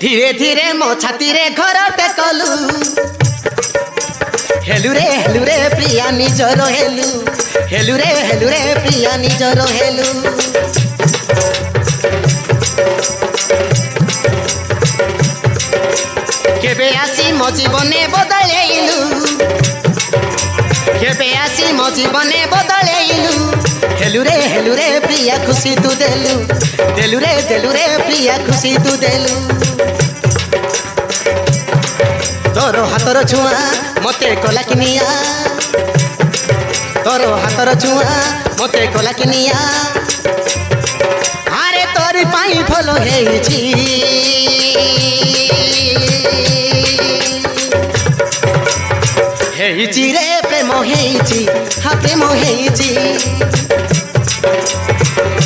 धीरे धीरे मो छाती रे घर टेकलु हेलु रे प्रिया निजर हेलु रे प्रिया निजर हेलु केबे आसी मो जीवने बदलेइलु केबे आसी मो जीवने बदलेइलु हेलु रे प्रिया खुशी तू देलु रे प्रिया खुशी तू देलु तोर हाथर छुआ मते कला किनिया तोर हाथर छुआ मते कला किनिया आरे तोर पाई फल हेछि हेछि रे प्रेम हेछि हा प्रेम हेछि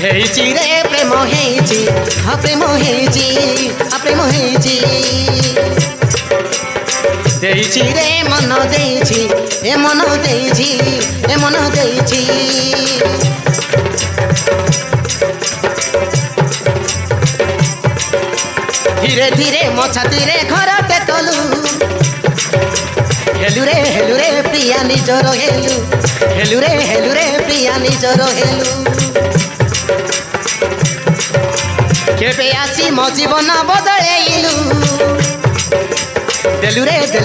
हेछि रे प्रेम हेछि हा प्रेम हेछि हा प्रेम हेछि देइछि रे मन देइछि ए मन देइछि ए मन देइछि धीरे धीरे मो छाती रे घर टेकलु हेलु रे प्रिया निजर हेलु रे प्रिया निजर हेलु केबे आसी मो जीवन बदलेइलु देलु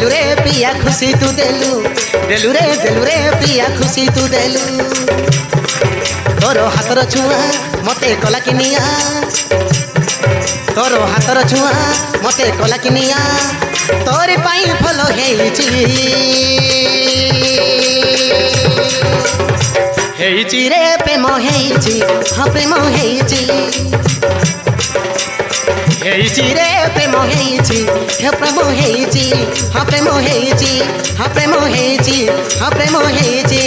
रे प्रिया खुशी तू देलु रे प्रिया खुशी तू देलु तोर हाथर छुआ मते कला किनिया तोर हाथर छुआ मते कला किनिया तोर पाई फल हेछि हेछि रे प्रेम हेछि हा प्रेम हेछि हेछि रे प्रेम हेछि हे प्रेम हेछि हा प्रेम हेछि हा प्रेम हेछि हा प्रेम हेछि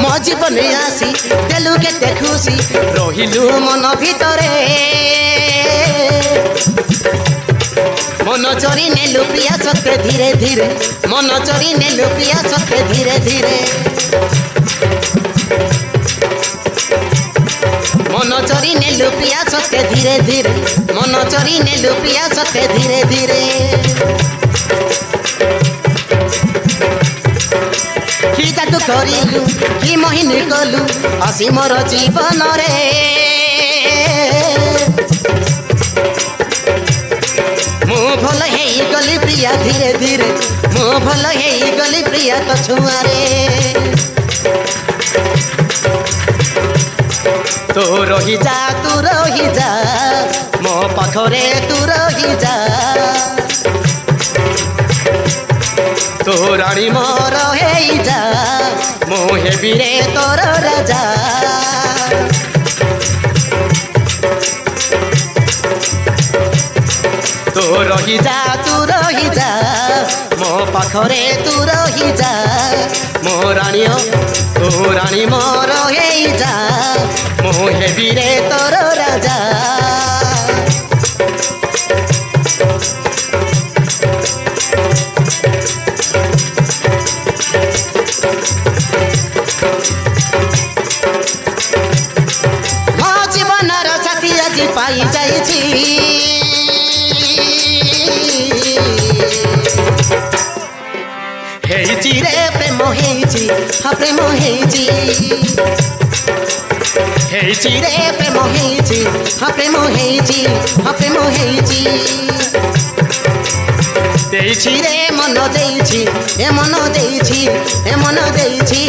मो जीवन आसी देलु केते खुशी रहिलु मन भितरे मन चोरी नेलु प्रिया सत्य धीरे धीरे मन चोरी नेलु प्रिया सत्य धीरे धीरे मन चोरी नेलु प्रिया सत्य धीरे धीरे मन चोरी नेलु प्रिया सत्य धीरे धीरे कि जादू करिलु कि मोहिनी कलु आसी मोर जीवन रे मु भल हेई गली प्रिया धीरे धीरे मु भल हेई गली प्रिया तो छुआ रे तू रही जा मो पाखरे तू रही जा तो रानी मोर हेई जा मो हेबी रे तोर राजा तू रही जा मो पाखरे तू रही जा मो रानी तू रानी मोर हेई जा मो हेबी रे तोर राजा पाई जाइछि ହେଇଛି ରେ ପ୍ରେମ ହେଇଛି ହଁ ପ୍ରେମ ହେଇଛି ହେଇଛି ରେ ପ୍ରେମ ହେଇଛି ହଁ ପ୍ରେମ ହେଇଛି ହଁ ପ୍ରେମ ହେଇଛି ଦେଇଛି ରେ ମନ ଦେଇଛି ଏ ମନ ଦେଇଛି ଏ ମନ ଦେଇଛି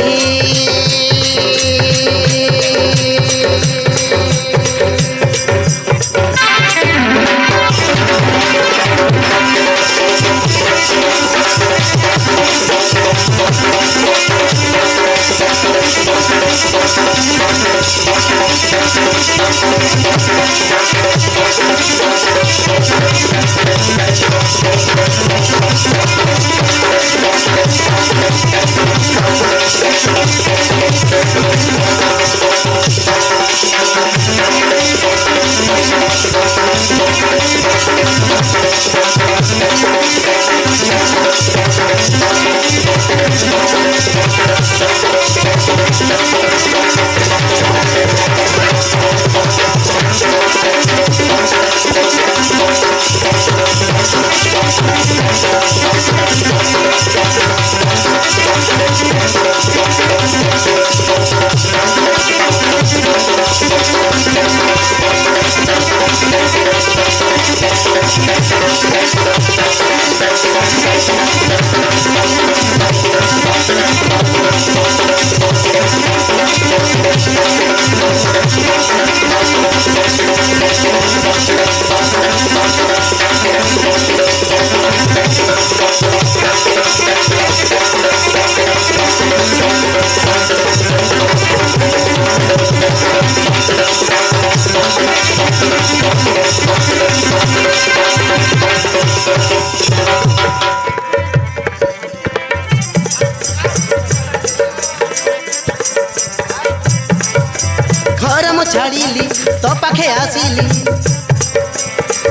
छाड़िली तो पाखे आसिली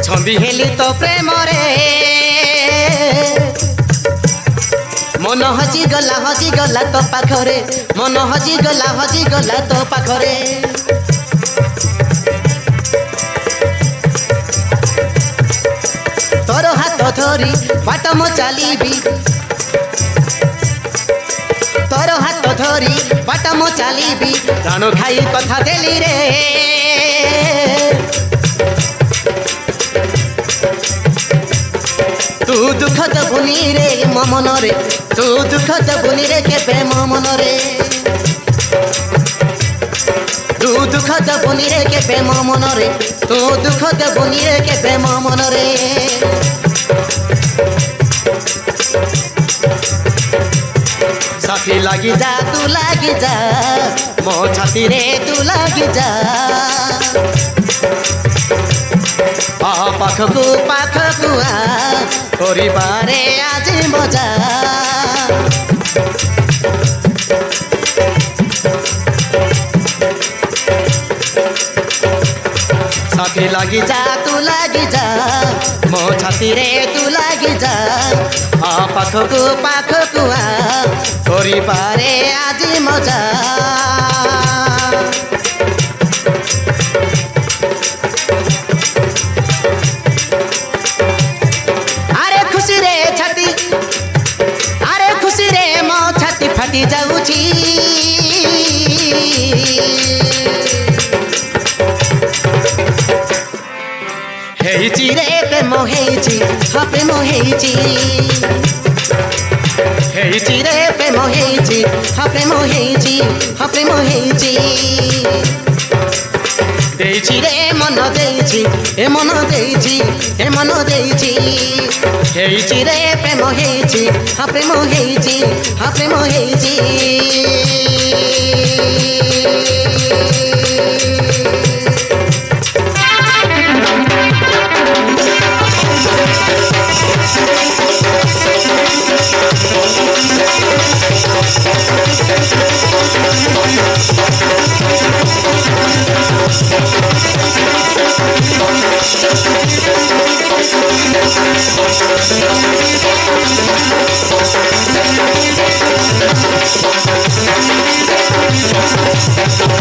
छंदी हेली तो प्रेम रे मन हजी गला तो पाखरे मन हजी गला तो पाखरे तोर हाथ धरी बाट मो चलीबी तोर हाथ धरी बाट मो चलीबी प्राण खाई कथा देली रे तू दुख दबुनी रे मो मन रे तू दुख दबुनी रे केबे मो मन रे तू दुख दबुनी रे केबे मो मन रे तू दुख दबुनी रे केबे मो मन रे साथी लगी जा तू लगी जा मो छाती रे तू लगी जा पाखकू आ परिवारे आज मजा साथी लगी जा तू लगी जा मो छाती रे तू लगी जा पाखकू आ परिवारे आज मजा फाटी जाऊची हेची रे प्रेम हेची हा प्रेम हेची हेची रे प्रेम हेची हा प्रेम हेची हा प्रेम हेची देइची रे मन देइची ए मन देइची ए मन देइची हेइची रे प्रेम हेइची हा प्रेम हेइची हा प्रेम हेइची Thank you.